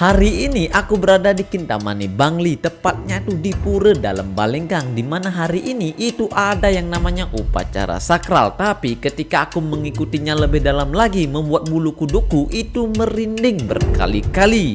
Hari ini aku berada di Kintamani Bangli, tepatnya tuh di Pura Dalam Balingkang, dimana hari ini itu ada yang namanya upacara sakral. Tapi ketika aku mengikutinya lebih dalam lagi, membuat bulu kuduku itu merinding berkali-kali.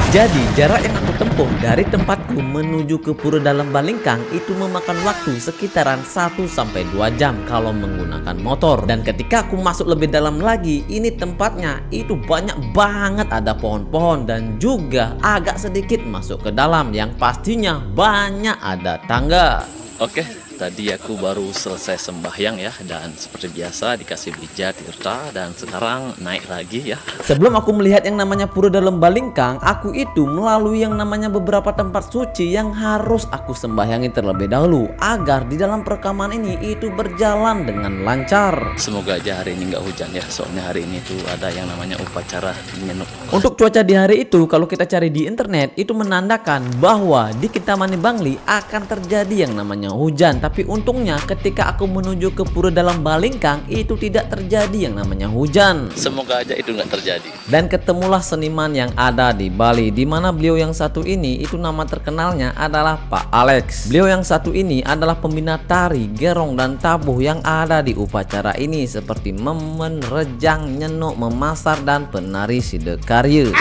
Jadi jarak yang aku tempuh dari tempatku menuju ke Pura Dalam Balingkang itu memakan waktu sekitaran 1-2 jam kalau menggunakan motor. Dan ketika aku masuk lebih dalam lagi, ini tempatnya itu banyak banget ada pohon-pohon dan juga agak sedikit masuk ke dalam yang pastinya banyak ada tangga. Oke, tadi aku baru selesai sembahyang ya, dan seperti biasa dikasih bija tirta, dan sekarang naik lagi ya. Sebelum aku melihat yang namanya Pura Dalam Balingkang, aku itu melalui yang namanya beberapa tempat suci yang harus aku sembahyangi terlebih dahulu agar di dalam perekaman ini itu berjalan dengan lancar. Semoga aja hari ini nggak hujan ya, soalnya hari ini tuh ada yang namanya upacara nyenuk. Untuk cuaca di hari itu, kalau kita cari di internet, itu menandakan bahwa di Kintamani Bangli akan terjadi yang namanya hujan. Tapi untungnya ketika aku menuju ke Pura Dalam Balingkang itu tidak terjadi yang namanya hujan. Semoga aja itu nggak terjadi. Dan ketemulah seniman yang ada di Bali, di mana beliau yang satu ini itu nama terkenalnya adalah Pak Alex. Beliau yang satu ini adalah pembina tari, gerong dan tabuh yang ada di upacara ini seperti memen, rejang, nyenuk, memasar dan penari sidekarya.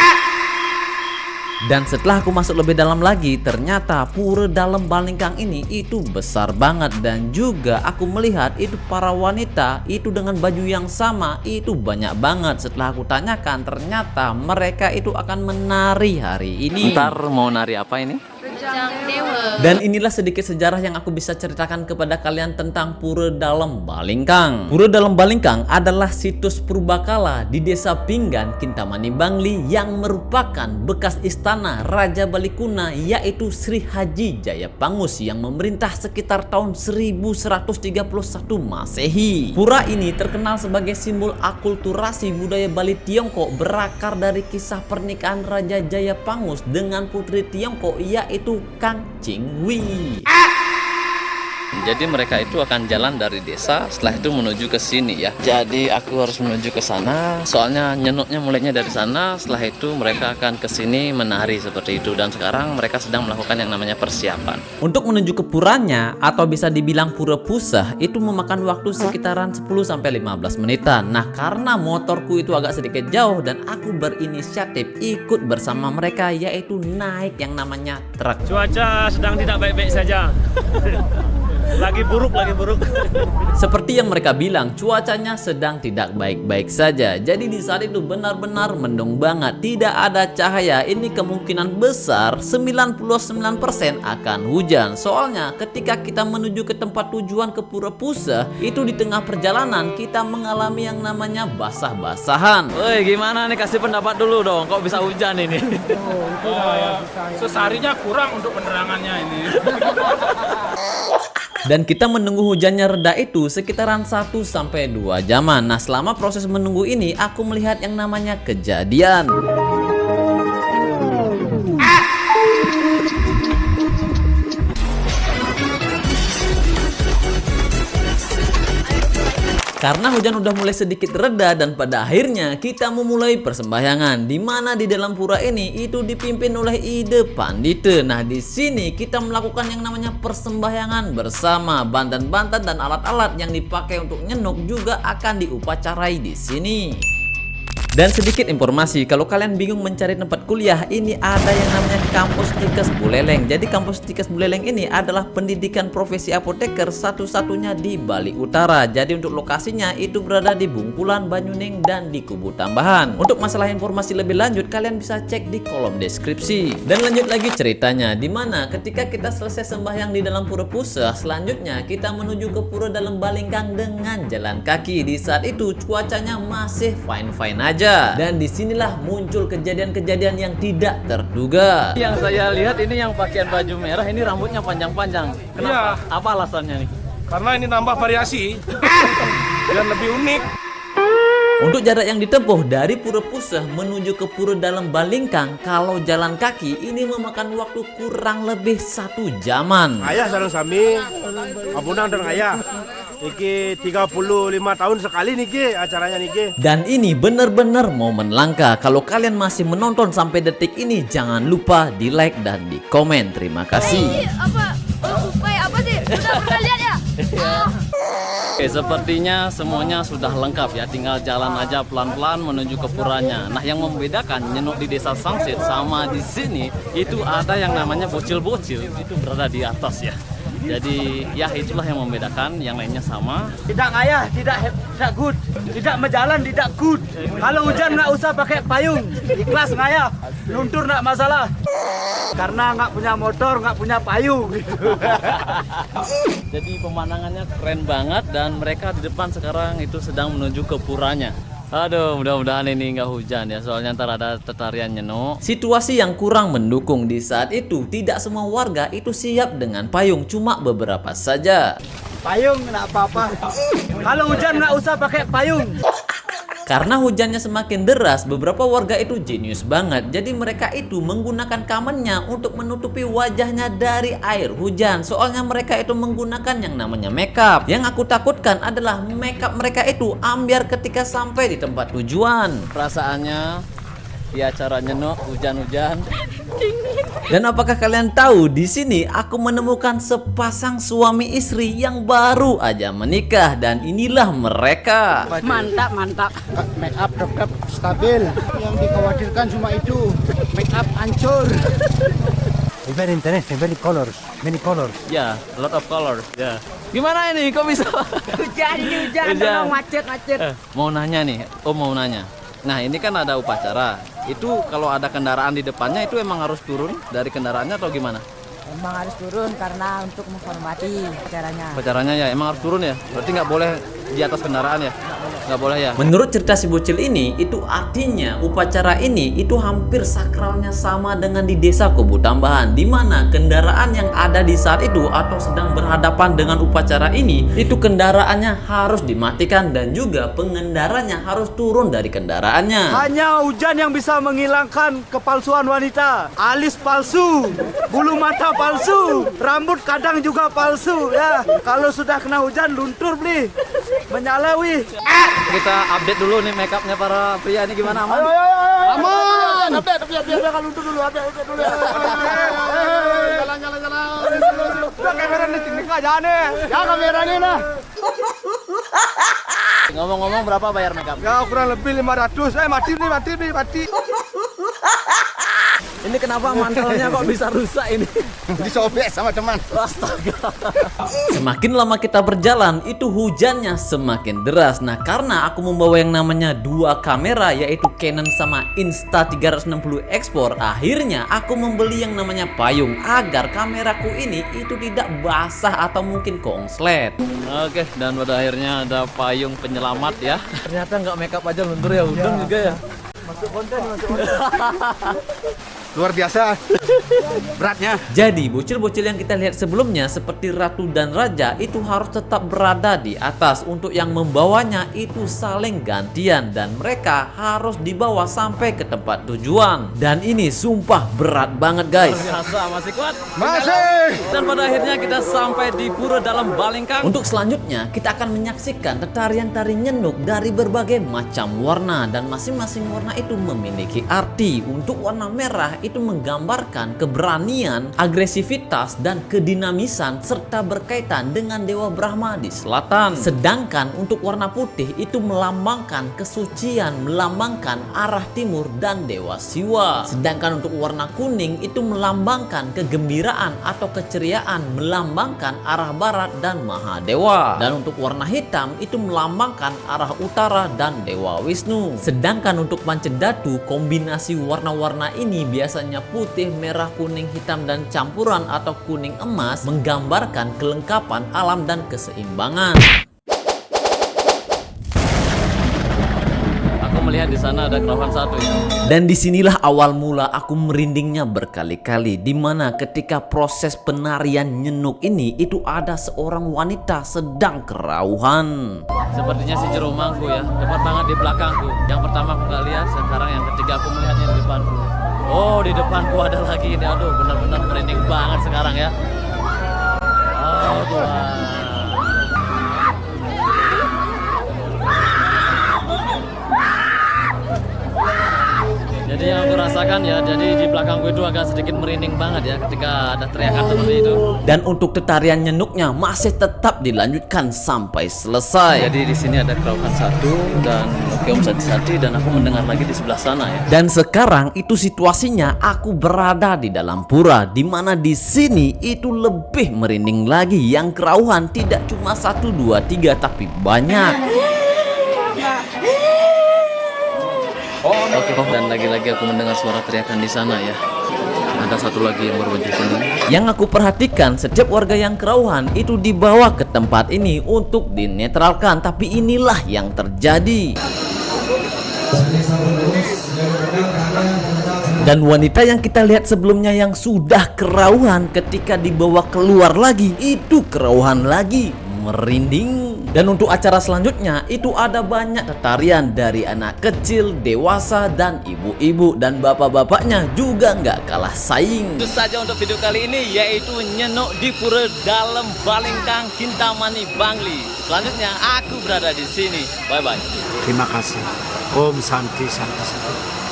Dan setelah aku masuk lebih dalam lagi, ternyata Pura Dalam Balingkang ini itu besar banget. Dan juga aku melihat itu para wanita itu dengan baju yang sama itu banyak banget. Setelah aku tanyakan, ternyata mereka itu akan menari hari ini. Ntar mau nari apa ini? Dan inilah sedikit sejarah yang aku bisa ceritakan kepada kalian tentang Pura Dalam Balingkang. Pura Dalam Balingkang adalah situs purbakala di Desa Pinggan, Kintamani Bangli, yang merupakan bekas istana Raja Balikuna, yaitu Sri Haji Jayapangus yang memerintah sekitar tahun 1131 Masehi. Pura ini terkenal sebagai simbol akulturasi budaya Bali Tiongkok, berakar dari kisah pernikahan Raja Jayapangus dengan putri Tiongkok yaitu Kang Chingwi. Jadi mereka itu akan jalan dari desa, setelah itu menuju ke sini ya. Jadi aku harus menuju ke sana, soalnya nyenuknya mulainya dari sana. Setelah itu mereka akan ke sini menari seperti itu. Dan sekarang mereka sedang melakukan yang namanya persiapan. Untuk menuju ke puranya atau bisa dibilang pura pusah itu memakan waktu sekitaran 10-15 menitan. Nah, karena motorku itu agak sedikit jauh dan aku berinisiatif ikut bersama mereka, yaitu naik yang namanya truk. Cuaca sedang tidak baik-baik saja. Lagi buruk. Seperti yang mereka bilang, cuacanya sedang tidak baik-baik saja. Jadi di saat itu benar-benar mendung banget, tidak ada cahaya. Ini kemungkinan besar 99% akan hujan. Soalnya ketika kita menuju ke tempat tujuan ke Pura Pusah, itu di tengah perjalanan kita mengalami yang namanya basah-basahan. Woi, gimana nih, kasih pendapat dulu dong, kok bisa hujan ini? Sesarinya kurang untuk penerangannya ini. Dan kita menunggu hujannya reda itu sekitaran 1-2 jaman. Nah, selama proses menunggu ini aku melihat yang namanya kejadian. Karena hujan udah mulai sedikit reda dan pada akhirnya kita memulai persembahyangan, di mana di dalam pura ini itu dipimpin oleh Ide Pandite. Nah, di sini kita melakukan yang namanya persembahyangan bersama. Bantan-bantan dan alat-alat yang dipakai untuk nyenuk juga akan diupacarai di sini. Dan sedikit informasi, kalau kalian bingung mencari tempat kuliah, ini ada yang namanya Kampus Tikes Buleleng. Jadi Kampus Tikes Buleleng ini adalah pendidikan profesi apoteker satu-satunya di Bali Utara. Jadi untuk lokasinya itu berada di Bungkulan, Banyuning, dan di Kubu Tambahan. Untuk masalah informasi lebih lanjut, kalian bisa cek di kolom deskripsi. Dan lanjut lagi ceritanya, dimana ketika kita selesai sembahyang di dalam Pura Pusah, selanjutnya kita menuju ke Pura Dalam Balingkang dengan jalan kaki. Di saat itu cuacanya masih fine-fine aja. Dan disinilah muncul kejadian-kejadian yang tidak terduga. Yang saya lihat ini yang pakaian baju merah ini rambutnya panjang-panjang. Kenapa? Iya. Apa alasannya nih? Karena ini nambah variasi dan lebih unik. Untuk jarak yang ditempuh dari Pura Pusah menuju ke Pura Dalam Balingkang, kalau jalan kaki ini memakan waktu kurang lebih 1 jaman. Ayah sarang sami, abunang dan ayah. Iki 35 tahun sekali niki acaranya niki. Dan ini bener-bener momen langka. Kalau kalian masih menonton sampai detik ini, jangan lupa di like dan di komen. Terima kasih. Apa? Upaya apa sih? Udah pernah lihat ya? Oke, sepertinya semuanya sudah lengkap ya. Tinggal jalan aja pelan-pelan menuju ke puranya. Nah, yang membedakan Nyenok di Desa Sangsit sama di sini itu ada yang namanya bocil-bocil. Itu berada di atas ya. Jadi ya itulah yang membedakan, yang lainnya sama. Tidak ngayah, tidak good. Tidak menjalan, tidak good. Kalau hujan nggak usah pakai payung. Ikhlas ngayah. Luntur nggak masalah. Karena nggak punya motor, nggak punya payung. Jadi pemandangannya keren banget dan mereka di depan sekarang itu sedang menuju ke puranya. Aduh, mudah-mudahan ini nggak hujan ya, soalnya ntar ada tarian Nyenok. Situasi yang kurang mendukung di saat itu, tidak semua warga itu siap dengan payung, cuma beberapa saja. Payung nggak apa-apa. Kalau hujan nggak usah pakai payung. Karena hujannya semakin deras, beberapa warga itu jenius banget. Jadi mereka itu menggunakan kamennya untuk menutupi wajahnya dari air hujan. Soalnya mereka itu menggunakan yang namanya makeup. Yang aku takutkan adalah makeup mereka itu ambiar ketika sampai di tempat tujuan. Perasaannya di acara Nyenok hujan-hujan. Dan apakah kalian tahu di sini aku menemukan sepasang suami istri yang baru aja menikah dan inilah mereka. Mantap, mantap. Make up tetap stabil. Yang dikhawatirkan cuma itu. Make up hancur. Very interesting, very colors, many colors. Ya, a lot of color. Ya. Gimana ini? Kok bisa? Hujan, tolong macet. Mau nanya nih, mau nanya. Nah, ini kan ada upacara. Itu kalau ada kendaraan di depannya itu emang harus turun dari kendaraannya atau gimana? Emang harus turun karena untuk menghormati acaranya. Upacaranya ya emang harus turun ya. Berarti nggak boleh di atas kendaraan ya? Nggak boleh ya? Menurut cerita si bocil ini, itu artinya upacara ini itu hampir sakralnya sama dengan di desa Kubu Tambahan, di mana kendaraan yang ada di saat itu atau sedang berhadapan dengan upacara ini, itu kendaraannya harus dimatikan dan juga pengendaranya harus turun dari kendaraannya. Hanya hujan yang bisa menghilangkan kepalsuan wanita. Alis palsu, bulu mata palsu, rambut kadang juga palsu ya. Kalau sudah kena hujan luntur beli, menyalawi. Kita update dulu nih makeupnya para pria ini gimana, aman? Aman. Update kalau luntur dulu, update dulu. Jalan. Udah kamera nih, tinggi aja nih. Ya kamera nih nah. Ngomong-ngomong berapa bayar makeup? Ya kurang lebih 500. Mati. Ini kenapa mantelnya kok bisa rusak ini? Disobek sama teman. Astaga. Semakin lama kita berjalan, itu hujannya semakin deras. Nah, karena aku membawa yang namanya dua kamera, yaitu Canon sama Insta360 Export, akhirnya aku membeli yang namanya payung agar kameraku ini itu tidak basah atau mungkin konslet. Oke, dan pada akhirnya ada payung penyelamat ya. Ternyata nggak makeup aja luntur ya, udang juga ya. Masuk konten. Luar biasa beratnya. Jadi bocil-bocil yang kita lihat sebelumnya seperti ratu dan raja itu harus tetap berada di atas. Untuk yang membawanya itu saling gantian dan mereka harus dibawa sampai ke tempat tujuan. Dan ini sumpah berat banget guys. Biasa, masih kuat? Masih. Dan pada akhirnya kita sampai di Pura Dalam Balingkang. Untuk selanjutnya kita akan menyaksikan tarian-tari Nyenok dari berbagai macam warna dan masing-masing warna itu memiliki arti. Untuk warna merah itu menggambarkan keberanian, agresivitas, dan kedinamisan serta berkaitan dengan Dewa Brahma di selatan. Sedangkan untuk warna putih itu melambangkan kesucian, melambangkan arah timur dan Dewa Siwa. Sedangkan untuk warna kuning itu melambangkan kegembiraan atau keceriaan, melambangkan arah barat dan Mahadewa. Dan untuk warna hitam itu melambangkan arah utara dan Dewa Wisnu. Sedangkan untuk Pancendatu, kombinasi warna-warna ini biasanya putih, merah, kuning, hitam, dan campuran atau kuning emas menggambarkan kelengkapan alam dan keseimbangan. Aku melihat di sana ada keravan satu ya. Dan disinilah awal mula aku merindingnya berkali-kali, dimana ketika proses penarian Nyenok ini itu ada seorang wanita sedang kerauhan. Sepertinya si jerumangku ya, tepat banget di belakangku. Yang pertama aku nggak lihat, sekarang yang ketiga aku melihatnya di depanku. Oh, di depanku ada lagi ini. Aduh, benar-benar merinding banget sekarang ya. Oh Tuhan. merasakan ya, jadi di belakangku itu agak sedikit merinding banget ya ketika ada teriakan seperti itu. Dan untuk tarian nyenuknya masih tetap dilanjutkan sampai selesai. Jadi di sini ada kerauhan satu dan Oke Om Sati dan aku mendengar lagi di sebelah sana ya. Dan sekarang itu situasinya aku berada di dalam pura, di mana di sini itu lebih merinding lagi. Yang kerauhan tidak cuma 1, 2, 3 tapi banyak. Oke, dan lagi-lagi aku mendengar suara teriakan di sana ya. Ada satu lagi yang berbaju kuning. Yang aku perhatikan, setiap warga yang kerauhan itu dibawa ke tempat ini untuk dinetralkan. Tapi inilah yang terjadi. Dan wanita yang kita lihat sebelumnya yang sudah kerauhan, ketika dibawa keluar lagi, itu kerauhan lagi, merinding. Dan untuk acara selanjutnya itu ada banyak tarian dari anak kecil, dewasa, dan ibu-ibu. Dan bapak-bapaknya juga nggak kalah saing. Itu saja untuk video kali ini, yaitu nyenok di Pura Dalam Balingkang Kintamani Bangli. Selanjutnya aku berada di sini. Bye bye. Terima kasih. Om Santi Santi Santi.